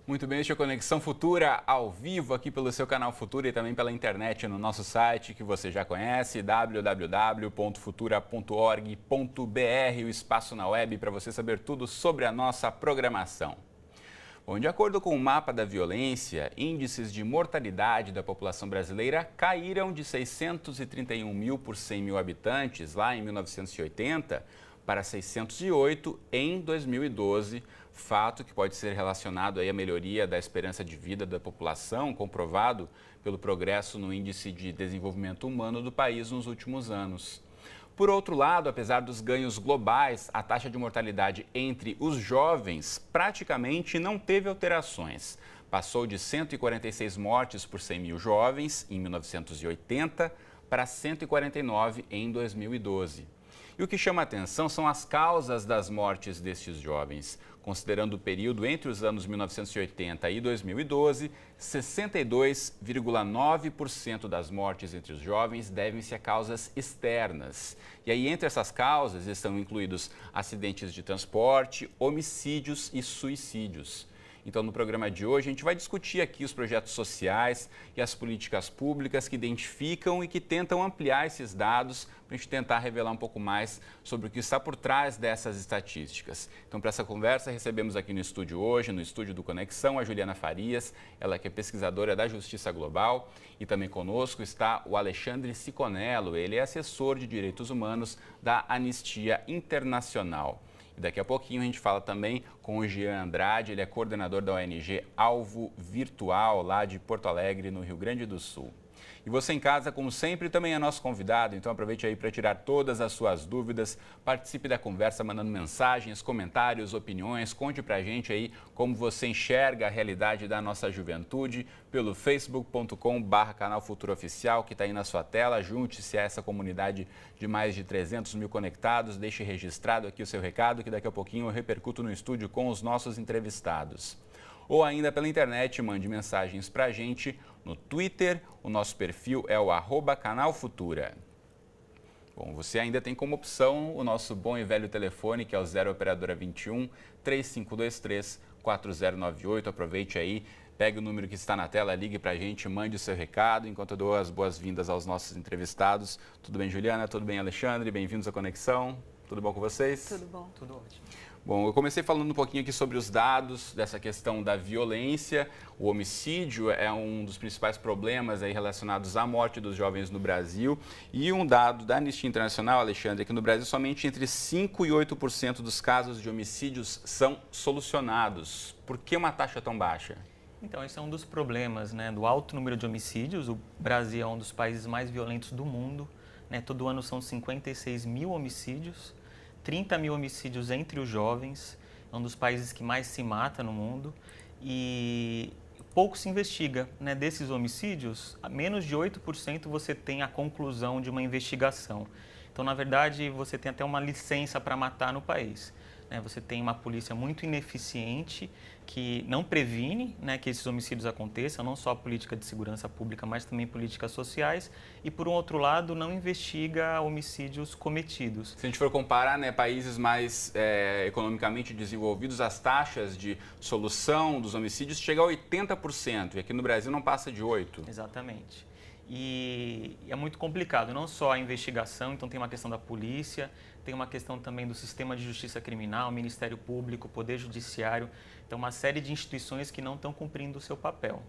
Muito bem, este é o Conexão Futura ao vivo aqui pelo seu canal Futura e também pela internet no nosso site que você já conhece, www.futura.org.br, o espaço na web para você saber tudo sobre a nossa programação. Bom, de acordo com o mapa da violência, índices de mortalidade da população brasileira caíram de 631 mil por 100 mil habitantes lá em 1980 para 608 em 2012, fato que pode ser relacionado aí à melhoria da esperança de vida da população, comprovado pelo progresso no Índice de Desenvolvimento Humano do país nos últimos anos. Por outro lado, apesar dos ganhos globais, a taxa de mortalidade entre os jovens praticamente não teve alterações. Passou de 146 mortes por 100 mil jovens em 1980 para 149 em 2012. E o que chama a atenção são as causas das mortes destes jovens. Considerando o período entre os anos 1980 e 2012, 62,9% das mortes entre os jovens devem-se a causas externas. E aí, entre essas causas, estão incluídos acidentes de transporte, homicídios e suicídios. Então, no programa de hoje, a gente vai discutir aqui os projetos sociais e as políticas públicas que identificam e que tentam ampliar esses dados para a gente tentar revelar um pouco mais sobre o que está por trás dessas estatísticas. Então, para essa conversa, recebemos aqui no estúdio hoje, no estúdio do Conexão, a Juliana Farias, ela que é pesquisadora da Justiça Global, e também conosco está o Alexandre Siconello, ele é assessor de Direitos Humanos da Anistia Internacional. Daqui a pouquinho a gente fala também com o Jean Andrade, ele é coordenador da ONG Alvo Virtual, lá de Porto Alegre, no Rio Grande do Sul. E você em casa, como sempre, também é nosso convidado, então aproveite aí para tirar todas as suas dúvidas, participe da conversa mandando mensagens, comentários, opiniões, conte pra gente aí como você enxerga a realidade da nossa juventude pelo facebook.com/canal Futuro Oficial, que está aí na sua tela. Junte-se a essa comunidade de mais de 300 mil conectados, deixe registrado aqui o seu recado, que daqui a pouquinho eu repercuto no estúdio com os nossos entrevistados. Ou ainda pela internet, mande mensagens para a gente no Twitter, o nosso perfil é o @canalfutura. Bom, você ainda tem como opção o nosso bom e velho telefone, que é o 0 Operadora 21 3523 4098. Aproveite aí, pegue o número que está na tela, ligue para a gente, mande o seu recado, enquanto eu dou as boas-vindas aos nossos entrevistados. Tudo bem, Juliana? Tudo bem, Alexandre? Bem-vindos à Conexão. Tudo bom com vocês? Tudo bom. Tudo ótimo. Bom, eu comecei falando um pouquinho aqui sobre os dados dessa questão da violência. O homicídio é um dos principais problemas aí relacionados à morte dos jovens no Brasil. E um dado da Anistia Internacional, Alexandre, é que no Brasil somente entre 5% e 8% dos casos de homicídios são solucionados. Por que uma taxa tão baixa? Então, esse é um dos problemas, né, do alto número de homicídios. O Brasil é um dos países mais violentos do mundo, né? Todo ano são 56 mil homicídios. 30 mil homicídios entre os jovens, é um dos países que mais se mata no mundo e pouco se investiga, né? Desses homicídios, a menos de 8% você tem a conclusão de uma investigação. Então, na verdade, você tem até uma licença para matar no país, né? Você tem uma polícia muito ineficiente que não previne, né, que esses homicídios aconteçam, não só a política de segurança pública, mas também políticas sociais, e por um outro lado não investiga homicídios cometidos. Se a gente for comparar, né, países mais economicamente desenvolvidos, as taxas de solução dos homicídios chegam a 80%, e aqui no Brasil não passa de 8%. Exatamente. E é muito complicado, não só a investigação, então tem uma questão da polícia, tem uma questão também do sistema de justiça criminal, Ministério Público, Poder Judiciário, então uma série de instituições que não estão cumprindo o seu papel.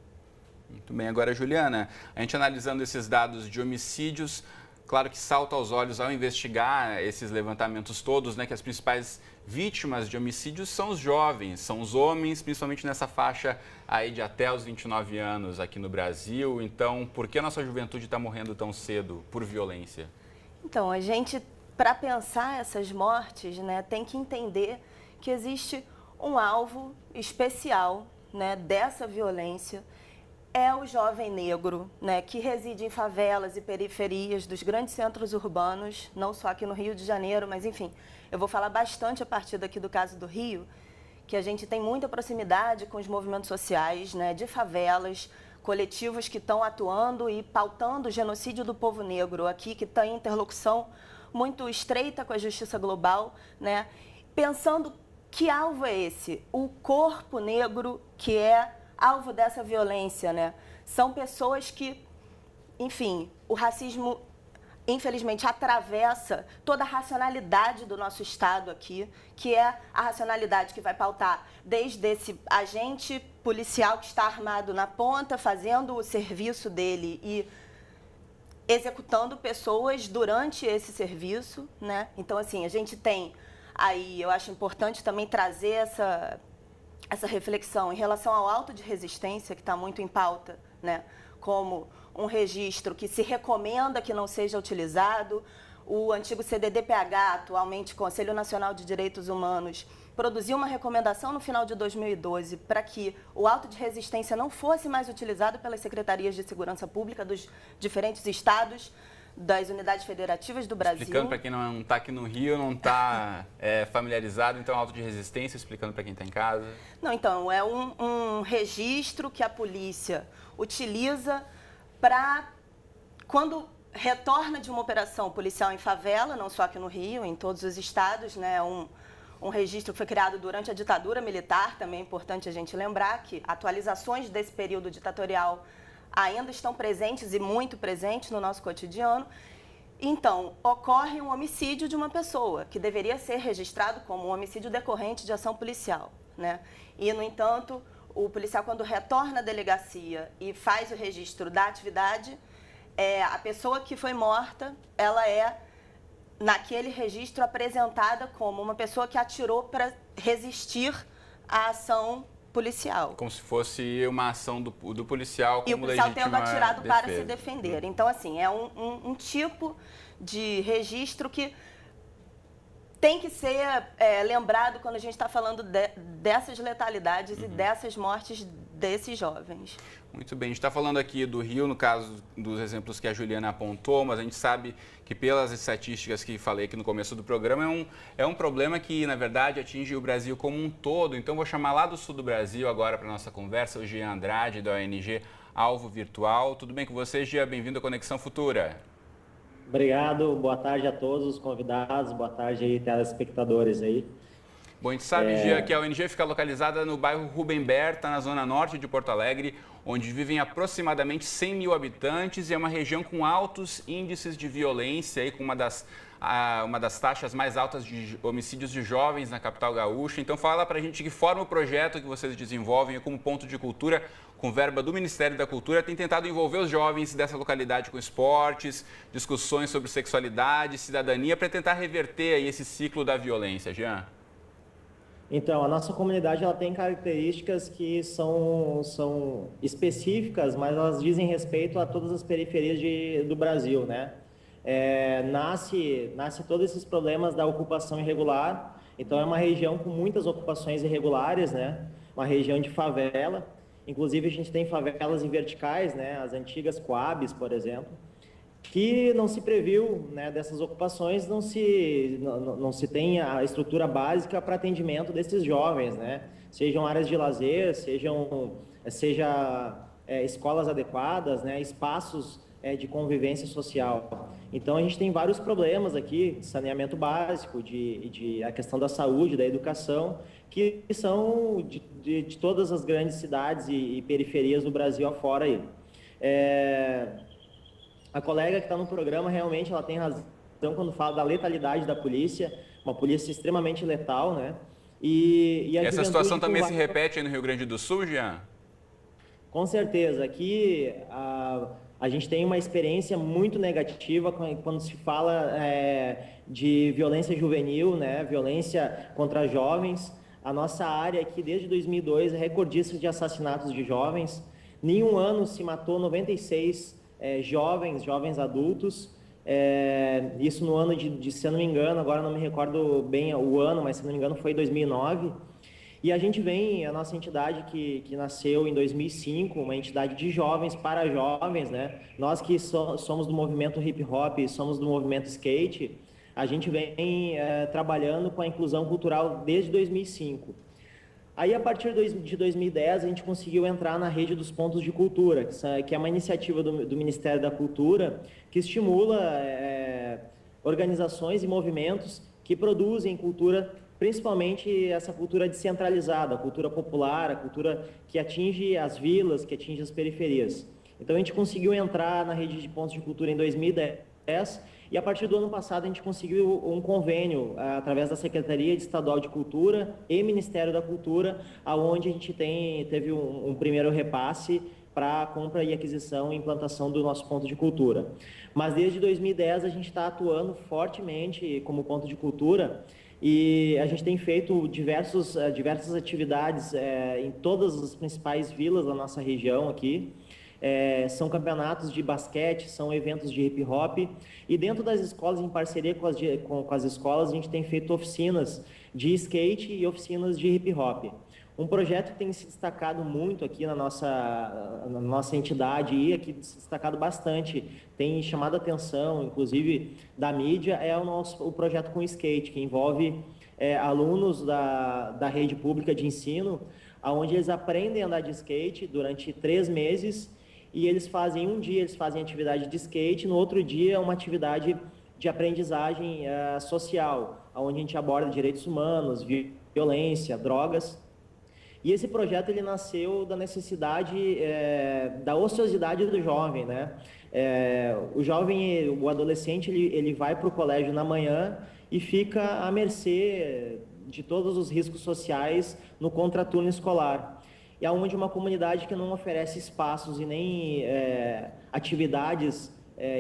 Muito bem, agora Juliana, a gente analisando esses dados de homicídios, claro que salta aos olhos ao investigar esses levantamentos todos, né, que as principais vítimas de homicídios são os jovens, são os homens, principalmente nessa faixa aí de até os 29 anos aqui no Brasil. Então, por que a nossa juventude está morrendo tão cedo por violência? Então, a gente, para pensar essas mortes, né, tem que entender que existe um alvo especial, né, dessa violência. É o jovem negro, né, que reside em favelas e periferias dos grandes centros urbanos, não só aqui no Rio de Janeiro, mas enfim, eu vou falar bastante a partir daqui do caso do Rio, que a gente tem muita proximidade com os movimentos sociais, né, de favelas, coletivos que estão atuando e pautando o genocídio do povo negro aqui, que está em interlocução muito estreita com a justiça global, né, pensando que alvo é esse? O corpo negro que é alvo dessa violência, né? São pessoas que, enfim, o racismo, infelizmente, atravessa toda a racionalidade do nosso Estado aqui, que é a racionalidade que vai pautar desde esse agente policial que está armado na ponta, fazendo o serviço dele e executando pessoas durante esse serviço, né? Então, assim, a gente tem aí, eu acho importante também trazer essa reflexão em relação ao auto de resistência, que está muito em pauta, né? Como um registro que se recomenda que não seja utilizado. O antigo CDD-PH, atualmente Conselho Nacional de Direitos Humanos, produziu uma recomendação no final de 2012 para que o auto de resistência não fosse mais utilizado pelas secretarias de segurança pública dos diferentes estados, das unidades federativas do Brasil. Explicando para quem não está aqui no Rio, não está familiarizado, então, auto de resistência, explicando para quem está em casa. Não, então, é um registro que a polícia utiliza para, quando retorna de uma operação policial em favela, não só aqui no Rio, em todos os estados, né, um registro que foi criado durante a ditadura militar, também é importante a gente lembrar que atualizações desse período ditatorial ainda estão presentes e muito presentes no nosso cotidiano. Então, ocorre um homicídio de uma pessoa, que deveria ser registrado como um homicídio decorrente de ação policial, né? E, no entanto, o policial, quando retorna à delegacia e faz o registro da atividade, a pessoa que foi morta, ela é, naquele registro, apresentada como uma pessoa que atirou para resistir à ação policial. Como se fosse uma ação do policial como legítima defesa. E o policial tendo atirado para se defender. Então, assim, é um tipo de registro que tem que ser lembrado quando a gente está falando dessas letalidades e dessas mortes desses jovens. Muito bem, a gente está falando aqui do Rio, no caso dos exemplos que a Juliana apontou, mas a gente sabe que pelas estatísticas que falei aqui no começo do programa, é um problema que, na verdade, atinge o Brasil como um todo. Então, vou chamar lá do sul do Brasil agora para a nossa conversa o Jean Andrade, da ONG Alvo Virtual. Tudo bem com você, Jean? Bem-vindo à Conexão Futura. Obrigado, boa tarde a todos os convidados, boa tarde aí, telespectadores aí. Bom, a gente sabe, Gia, que a ONG fica localizada no bairro Rubem Berta, na zona norte de Porto Alegre, onde vivem aproximadamente 100 mil habitantes e é uma região com altos índices de violência, aí, com uma das taxas mais altas de homicídios de jovens na capital gaúcha. Então, fala pra gente de que forma o projeto que vocês desenvolvem como ponto de cultura, com verba do Ministério da Cultura, tem tentado envolver os jovens dessa localidade com esportes, discussões sobre sexualidade, cidadania, para tentar reverter aí esse ciclo da violência, Jean. Então, a nossa comunidade ela tem características que são específicas, mas elas dizem respeito a todas as periferias do Brasil, né? Nasce todos esses problemas da ocupação irregular. Então, é uma região com muitas ocupações irregulares, né? Uma região de favela. Inclusive, a gente tem favelas em verticais, né? As antigas Coabs, por exemplo, que não se previu, né, dessas ocupações, não se tem a estrutura básica para atendimento desses jovens, né? Sejam áreas de lazer, seja escolas adequadas, né, espaços de convivência social. Então, a gente tem vários problemas aqui, de saneamento básico, a questão da saúde, da educação, que são de todas as grandes cidades e periferias do Brasil afora aí. A colega que está no programa, realmente, ela tem razão quando fala da letalidade da polícia, uma polícia extremamente letal, né? E essa situação também se repete aí no Rio Grande do Sul, Jean? Com certeza. Aqui, a gente tem uma experiência muito negativa quando se fala de violência juvenil, né? Violência contra jovens. A nossa área aqui, desde 2002, é recordista de assassinatos de jovens. Nenhum ano se matou 96 jovens adultos, isso no ano se eu não me engano, agora não me recordo bem o ano, mas se não me engano foi 2009, e a nossa entidade que nasceu em 2005, uma entidade de jovens para jovens, né? Nós que somos do movimento hip hop, somos do movimento skate, a gente vem trabalhando com a inclusão cultural desde 2005. Aí, a partir de 2010, a gente conseguiu entrar na rede dos pontos de cultura, que é uma iniciativa do Ministério da Cultura, que estimula organizações e movimentos que produzem cultura principalmente essa cultura descentralizada, a cultura popular, a cultura que atinge as vilas, que atinge as periferias. Então a gente conseguiu entrar na rede de pontos de cultura em 2010 e a partir do ano passado a gente conseguiu um convênio através da Secretaria Estadual de Cultura e Ministério da Cultura, aonde a gente teve um primeiro repasse para a compra e aquisição e implantação do nosso ponto de cultura. Mas desde 2010 a gente está atuando fortemente como ponto de cultura e a gente tem feito diversas atividades em todas as principais vilas da nossa região aqui. São campeonatos de basquete, são eventos de hip hop e dentro das escolas, em parceria com as escolas, a gente tem feito oficinas de skate e oficinas de hip hop. Um projeto que tem se destacado muito aqui na nossa entidade e aqui se destacado bastante, tem chamado a atenção, inclusive, da mídia, é o projeto com skate, que envolve alunos da rede pública de ensino, onde eles aprendem a andar de skate durante 3 meses e um dia eles fazem atividade de skate, no outro dia uma atividade de aprendizagem social, onde a gente aborda direitos humanos, violência, drogas. E esse projeto ele nasceu da necessidade da ociosidade do jovem, né? O adolescente, ele vai para o colégio na manhã e fica à mercê de todos os riscos sociais no contraturno escolar. E aonde uma comunidade que não oferece espaços e nem atividades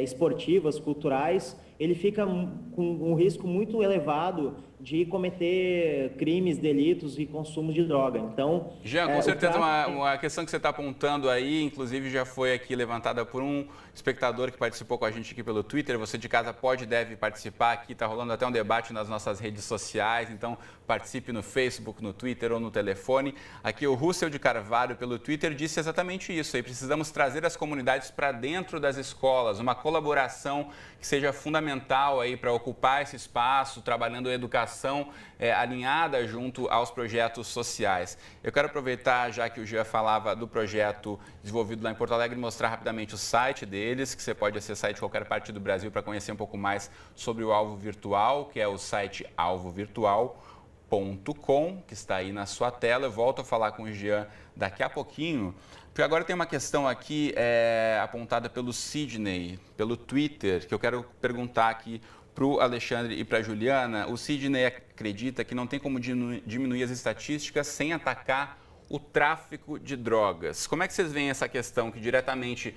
esportivas, culturais, ele fica com um risco muito elevado de cometer crimes, delitos e consumo de droga. Então, Jean, com certeza uma questão que você está apontando aí, inclusive já foi aqui levantada por um espectador que participou com a gente aqui pelo Twitter. Você de casa pode e deve participar aqui, está rolando até um debate nas nossas redes sociais, então participe no Facebook, no Twitter ou no telefone. Aqui o Russell de Carvalho pelo Twitter disse exatamente isso, aí precisamos trazer as comunidades para dentro das escolas, uma colaboração que seja fundamental aí para ocupar esse espaço, trabalhando a educação alinhada junto aos projetos sociais. Eu quero aproveitar, já que o Jean falava do projeto desenvolvido lá em Porto Alegre, e mostrar rapidamente o site deles, que você pode acessar de qualquer parte do Brasil para conhecer um pouco mais sobre o Alvo Virtual, que é o site alvovirtual.com, que está aí na sua tela. Eu volto a falar com o Jean daqui a pouquinho, porque agora tem uma questão aqui apontada pelo Sidney, pelo Twitter, que eu quero perguntar aqui para o Alexandre e para a Juliana. O Sidney acredita que não tem como diminuir as estatísticas sem atacar o tráfico de drogas. Como é que vocês veem essa questão que diretamente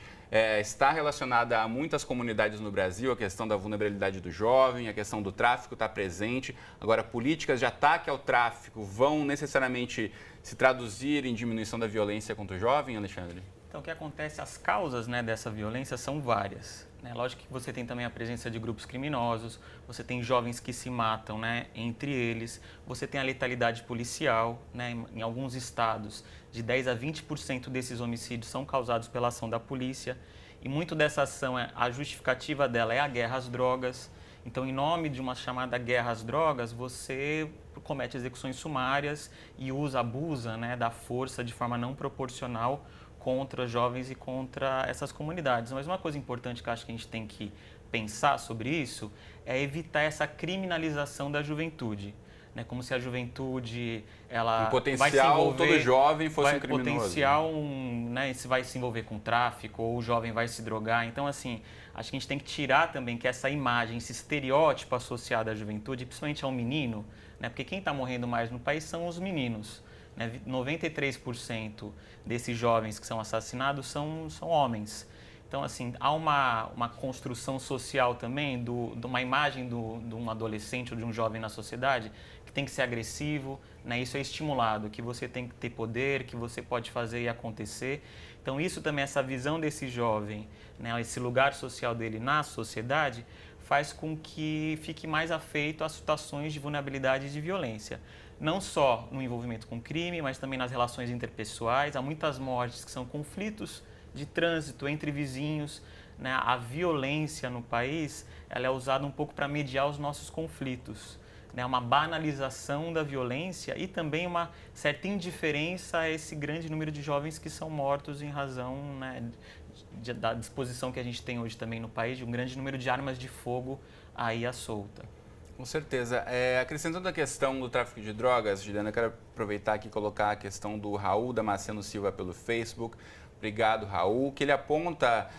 está relacionada a muitas comunidades no Brasil, a questão da vulnerabilidade do jovem, a questão do tráfico está presente. Agora, políticas de ataque ao tráfico vão necessariamente se traduzir em diminuição da violência contra o jovem, Alexandre? Então, o que acontece, as causas, né, dessa violência são várias. Lógico que você tem também a presença de grupos criminosos, você tem jovens que se matam, né, entre eles, você tem a letalidade policial, né, em alguns estados, de 10 a 20% desses homicídios são causados pela ação da polícia, e muito dessa ação, a justificativa dela é a guerra às drogas. Então, em nome de uma chamada guerra às drogas, você comete execuções sumárias e abusa, né, da força de forma não proporcional contra jovens e contra essas comunidades. Mas uma coisa importante que eu acho que a gente tem que pensar sobre isso é evitar essa criminalização da juventude. Né? Como se a juventude ela potencial, vai se envolver, todo jovem fosse um criminoso. Potencial, né, se vai se envolver com tráfico ou o jovem vai se drogar. Então, assim, acho que a gente tem que tirar também que essa imagem, esse estereótipo associado à juventude, principalmente ao menino, né? Porque quem está morrendo mais no país são os meninos. 93% desses jovens que são assassinados são homens. Então, assim, há uma construção social também de uma imagem de um adolescente ou de um jovem na sociedade que tem que ser agressivo, né? Isso é estimulado, que você tem que ter poder, que você pode fazer e acontecer. Então, isso também, essa visão desse jovem, né, esse lugar social dele na sociedade, faz com que fique mais afeito a situações de vulnerabilidade e de violência. Não só no envolvimento com crime, mas também nas relações interpessoais. Há muitas mortes que são conflitos de trânsito entre vizinhos. Né? A violência no país ela é usada um pouco para mediar os nossos conflitos. Né? Uma banalização da violência e também uma certa indiferença a esse grande número de jovens que são mortos em razão, né, da disposição que a gente tem hoje também no país, de um grande número de armas de fogo aí à solta. Com certeza. Acrescentando a questão do tráfico de drogas, Juliana, eu quero aproveitar aqui e colocar a questão do Raul Damasceno Silva pelo Facebook. Obrigado, Raul, que ele aponta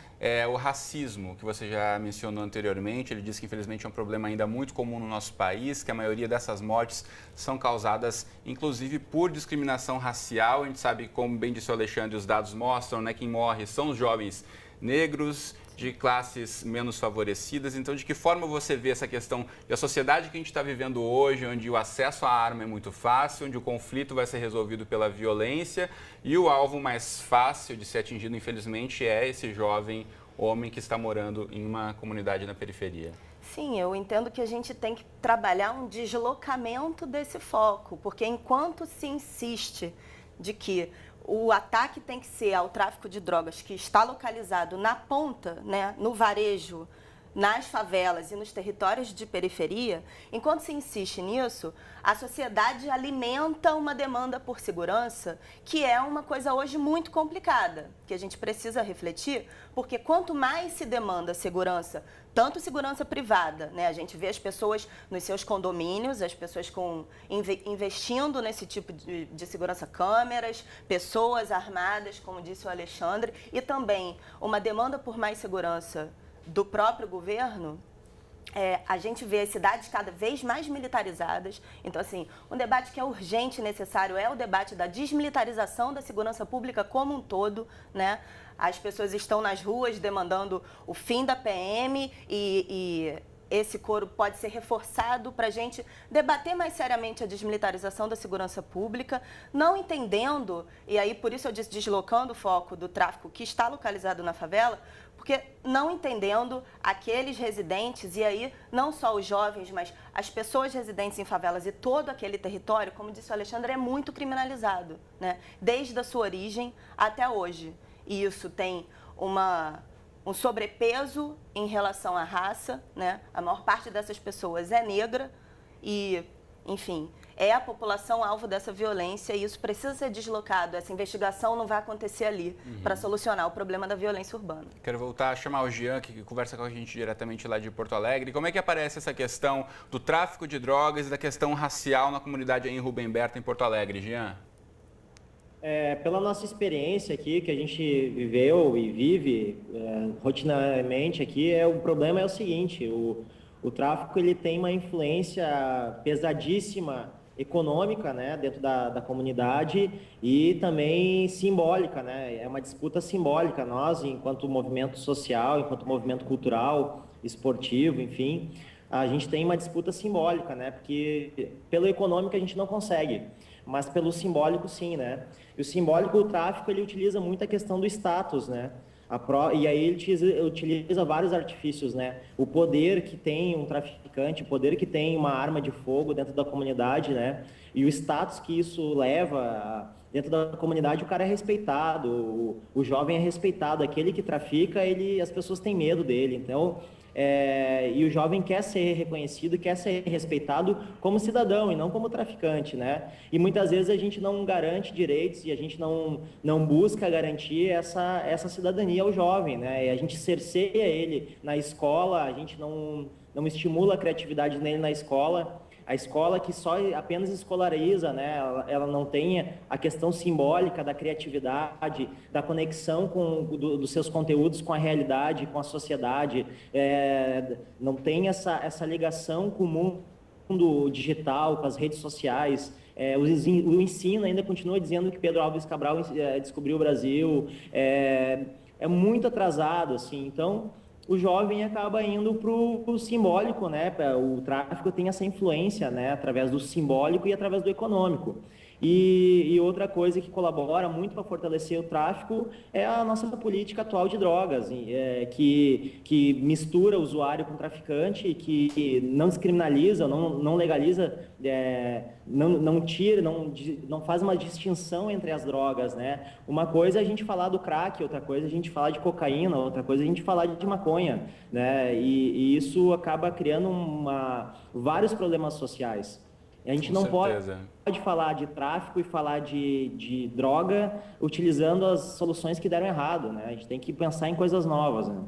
o racismo, que você já mencionou anteriormente. Ele diz que, infelizmente, é um problema ainda muito comum no nosso país, que a maioria dessas mortes são causadas, inclusive, por discriminação racial. A gente sabe, como bem disse o Alexandre, os dados mostram, né, quem morre são os jovens negros, de classes menos favorecidas. Então, de que forma você vê essa questão da sociedade que a gente está vivendo hoje, onde o acesso à arma é muito fácil, onde o conflito vai ser resolvido pela violência e o alvo mais fácil de ser atingido, infelizmente, é esse jovem homem que está morando em uma comunidade na periferia? Sim, eu entendo que a gente tem que trabalhar um deslocamento desse foco, porque enquanto se insiste de que o ataque tem que ser ao tráfico de drogas que está localizado na ponta, né, no varejo, nas favelas e nos territórios de periferia, enquanto se insiste nisso, a sociedade alimenta uma demanda por segurança, que é uma coisa hoje muito complicada, que a gente precisa refletir, porque quanto mais se demanda segurança, tanto segurança privada, né? A gente vê as pessoas nos seus condomínios, as pessoas investindo nesse tipo de segurança, câmeras, pessoas armadas, como disse o Alexandre, e também uma demanda por mais segurança do próprio governo. A gente vê as cidades cada vez mais militarizadas. Então, assim, um debate que é urgente e necessário é o debate da desmilitarização da segurança pública como um todo, né? As pessoas estão nas ruas demandando o fim da PM e esse coro pode ser reforçado para a gente debater mais seriamente a desmilitarização da segurança pública, não entendendo, e aí por isso eu disse deslocando o foco do tráfico que está localizado na favela, porque não entendendo aqueles residentes, e aí não só os jovens, mas as pessoas residentes em favelas e todo aquele território, como disse o Alexandre, é muito criminalizado, né? Desde a sua origem até hoje. E isso tem um sobrepeso em relação à raça, né? A maior parte dessas pessoas é negra e, enfim, é a população alvo dessa violência e isso precisa ser deslocado. Essa investigação não vai acontecer ali para solucionar o problema da violência urbana. Quero voltar a chamar o Jean, que conversa com a gente diretamente lá de Porto Alegre. Como é que aparece essa questão do tráfico de drogas e da questão racial na comunidade aí em Rubem Berta, em Porto Alegre, Jean? Pela nossa experiência aqui, que a gente viveu e vive rotineiramente aqui, o problema é o seguinte: o tráfico ele tem uma influência pesadíssima econômica, né, dentro da comunidade e também simbólica, né? É uma disputa simbólica. Nós, enquanto movimento social, enquanto movimento cultural, esportivo, enfim, a gente tem uma disputa simbólica, né? Porque pelo econômico a gente não consegue, mas pelo simbólico sim, né? E o simbólico, o tráfico, ele utiliza muito a questão do status, né? E aí ele utiliza vários artifícios, né? O poder que tem um traficante, o poder que tem uma arma de fogo dentro da comunidade, né? E o status que isso leva dentro da comunidade, o cara é respeitado, o jovem é respeitado, aquele que trafica, as pessoas têm medo dele, então... e o jovem quer ser reconhecido, quer ser respeitado como cidadão e não como traficante, né? E muitas vezes a gente não garante direitos e a gente não busca garantir essa cidadania ao jovem, né? E a gente cerceia ele na escola, a gente não estimula a criatividade nele na escola. A escola que só apenas escolariza, né? Ela não tem a questão simbólica da criatividade, da conexão dos seus conteúdos com a realidade, com a sociedade, não tem essa ligação com o mundo digital, com as redes sociais. O ensino ainda continua dizendo que Pedro Álvares Cabral descobriu o Brasil, é muito atrasado, assim, então... O jovem acaba indo para o simbólico, né? O tráfico tem essa influência, né? Através do simbólico e através do econômico. E outra coisa que colabora muito para fortalecer o tráfico é a nossa política atual de drogas, que mistura o usuário com o traficante, que não descriminaliza, não legaliza, não tira, não faz uma distinção entre as drogas, né? Uma coisa é a gente falar do crack, outra coisa é a gente falar de cocaína, outra coisa é a gente falar de maconha, né? E isso acaba criando vários problemas sociais. A gente não pode falar de tráfico e falar de droga utilizando as soluções que deram errado, né? A gente tem que pensar em coisas novas, né?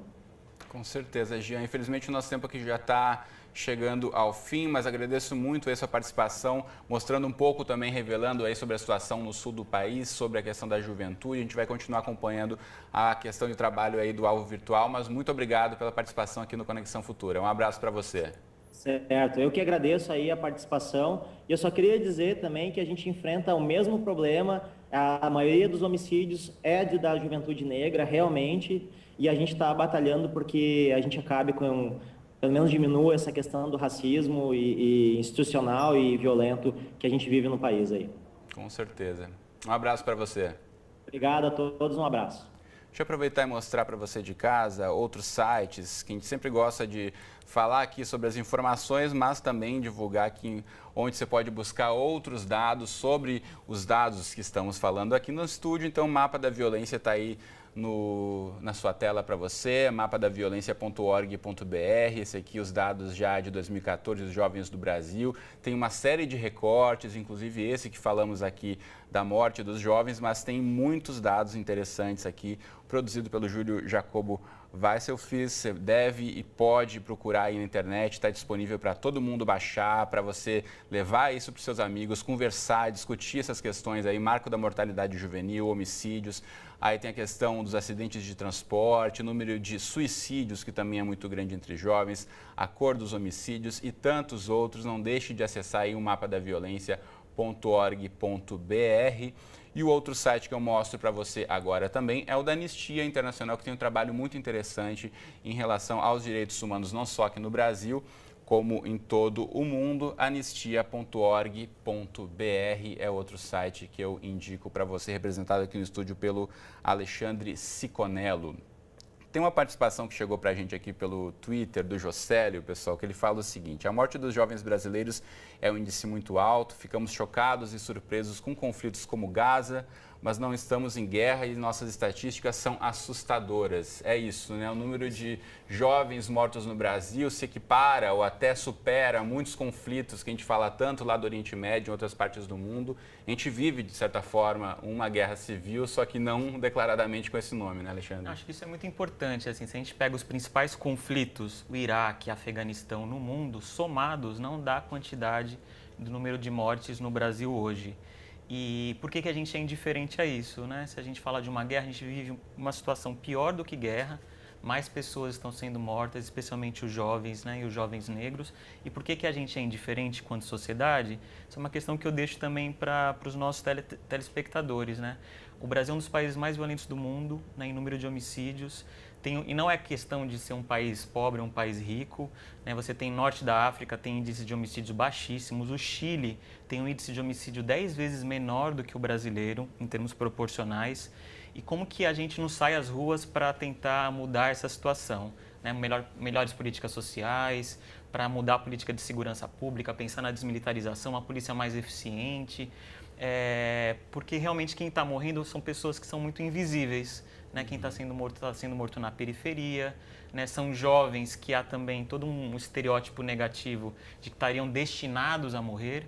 Com certeza, Jean. Infelizmente o nosso tempo aqui já está chegando ao fim, mas agradeço muito a sua participação, mostrando um pouco também, revelando aí sobre a situação no sul do país, sobre a questão da juventude. A gente vai continuar acompanhando a questão de trabalho aí do alvo virtual, mas muito obrigado pela participação aqui no Conexão Futura. Um abraço para você. Certo, eu que agradeço aí a participação e eu só queria dizer também que a gente enfrenta o mesmo problema, a maioria dos homicídios é da juventude negra, realmente, e a gente está batalhando porque a gente acabe com, pelo menos diminua essa questão do racismo e institucional e violento que a gente vive no país aí. Com certeza. Um abraço para você. Obrigado a todos, um abraço. Deixa eu aproveitar e mostrar para você de casa outros sites que a gente sempre gosta de falar aqui sobre as informações, mas também divulgar aqui onde você pode buscar outros dados sobre os dados que estamos falando aqui no estúdio. Então, o Mapa da Violência está aí na sua tela para você, mapadaviolencia.org.br. Esse aqui, os dados já de 2014 dos jovens do Brasil. Tem uma série de recortes, inclusive esse que falamos aqui da morte dos jovens, mas tem muitos dados interessantes aqui, produzido pelo Júlio Jacobo Weisselfis. Você deve e pode procurar aí na internet, está disponível para todo mundo baixar, para você levar isso para os seus amigos, conversar, discutir essas questões aí, marco da mortalidade juvenil, homicídios. Aí tem a questão dos acidentes de transporte, número de suicídios, que também é muito grande entre jovens, a cor dos homicídios e tantos outros. Não deixe de acessar aí o mapadaviolencia.org.br. E o outro site que eu mostro para você agora também é o da Anistia Internacional, que tem um trabalho muito interessante em relação aos direitos humanos, não só aqui no Brasil, como em todo o mundo. Anistia.org.br é outro site que eu indico para você, representado aqui no estúdio pelo Alexandre Siconello. Tem uma participação que chegou para a gente aqui pelo Twitter do Jocélio, pessoal, que ele fala o seguinte: a morte dos jovens brasileiros é um índice muito alto, ficamos chocados e surpresos com conflitos como Gaza, mas não estamos em guerra e nossas estatísticas são assustadoras. É isso, né? O número de jovens mortos no Brasil se equipara ou até supera muitos conflitos que a gente fala tanto lá do Oriente Médio e em outras partes do mundo. A gente vive, de certa forma, uma guerra civil, só que não declaradamente com esse nome, né, Alexandre? Acho que isso é muito importante. Assim, se a gente pega os principais conflitos, o Iraque e Afeganistão no mundo, somados, não dá a quantidade do número de mortes no Brasil hoje. E por que a gente é indiferente a isso, né? Se a gente fala de uma guerra, a gente vive uma situação pior do que guerra, mais pessoas estão sendo mortas, especialmente os jovens, né? E os jovens negros. E por que a gente é indiferente quanto sociedade? Isso é uma questão que eu deixo também para os nossos telespectadores, né? O Brasil é um dos países mais violentos do mundo, né, em número de homicídios. E não é questão de ser um país pobre ou um país rico, né? Você tem norte da África, tem índices de homicídios baixíssimos. O Chile tem um índice de homicídio 10 vezes menor do que o brasileiro, em termos proporcionais. E como que a gente não sai às ruas para tentar mudar essa situação, né? Melhores políticas sociais, para mudar a política de segurança pública, pensar na desmilitarização, uma polícia mais eficiente. Porque realmente quem está morrendo são pessoas que são muito invisíveis. Né? Quem está sendo morto na periferia, né? São jovens que há também todo um estereótipo negativo de que estariam destinados a morrer.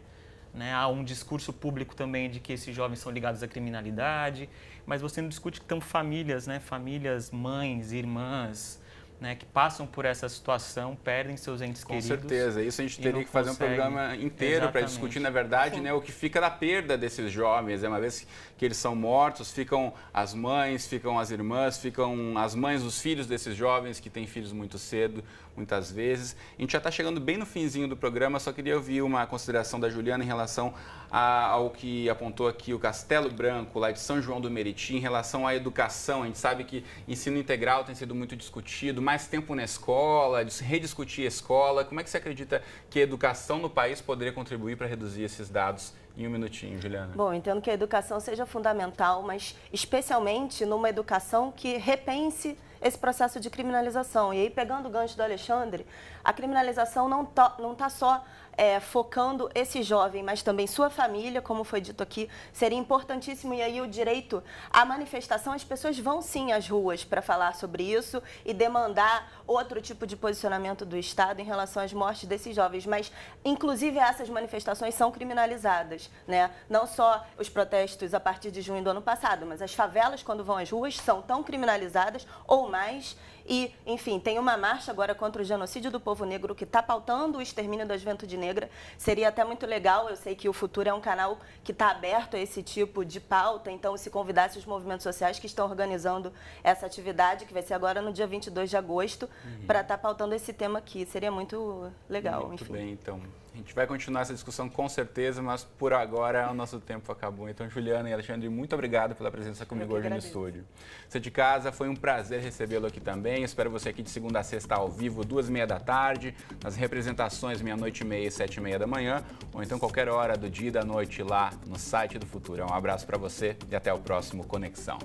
Né? Há um discurso público também de que esses jovens são ligados à criminalidade, mas você não discute que estão famílias, né? Famílias, mães, irmãs, né, que passam por essa situação, perdem seus entes queridos. Com certeza, isso a gente teria que fazer um programa inteiro para discutir, na verdade, né, o que fica da perda desses jovens. Uma vez que eles são mortos, ficam as mães, ficam as irmãs, ficam as mães dos filhos desses jovens que têm filhos muito cedo, muitas vezes. A gente já está chegando bem no finzinho do programa, só queria ouvir uma consideração da Juliana em relação ao que apontou aqui o Castelo Branco, lá de São João do Meriti, em relação à educação. A gente sabe que ensino integral tem sido muito discutido, mais tempo na escola, rediscutir a escola. Como é que você acredita que a educação no país poderia contribuir para reduzir esses dados? Em um minutinho, Juliana. Bom, entendo que a educação seja fundamental, mas especialmente numa educação que repense esse processo de criminalização. E aí, pegando o gancho do Alexandre, a criminalização não está só focando esse jovem, mas também sua família, como foi dito aqui, seria importantíssimo. E aí o direito à manifestação, as pessoas vão sim às ruas para falar sobre isso e demandar outro tipo de posicionamento do Estado em relação às mortes desses jovens. Mas, inclusive, essas manifestações são criminalizadas, né? Não só os protestos a partir de junho do ano passado, mas as favelas, quando vão às ruas, são tão criminalizadas ou mais. E, enfim, tem uma marcha agora contra o genocídio do povo negro que está pautando o extermínio da juventude negra. Seria até muito legal, eu sei que o Futuro é um canal que está aberto a esse tipo de pauta, então se convidasse os movimentos sociais que estão organizando essa atividade, que vai ser agora no dia 22 de agosto, para estar pautando esse tema aqui. Seria muito legal, Muito enfim. bem, então. A gente vai continuar essa discussão com certeza, mas por agora o nosso tempo acabou. Então, Juliana e Alexandre, muito obrigado pela presença comigo hoje no estúdio. Você de casa, foi um prazer recebê-lo aqui também. Espero você aqui de segunda a sexta ao vivo, 2h30 da tarde, nas representações 00:30 e 7h30 da manhã, ou então qualquer hora do dia e da noite lá no site do Futuro. Um abraço para você e até o próximo Conexão.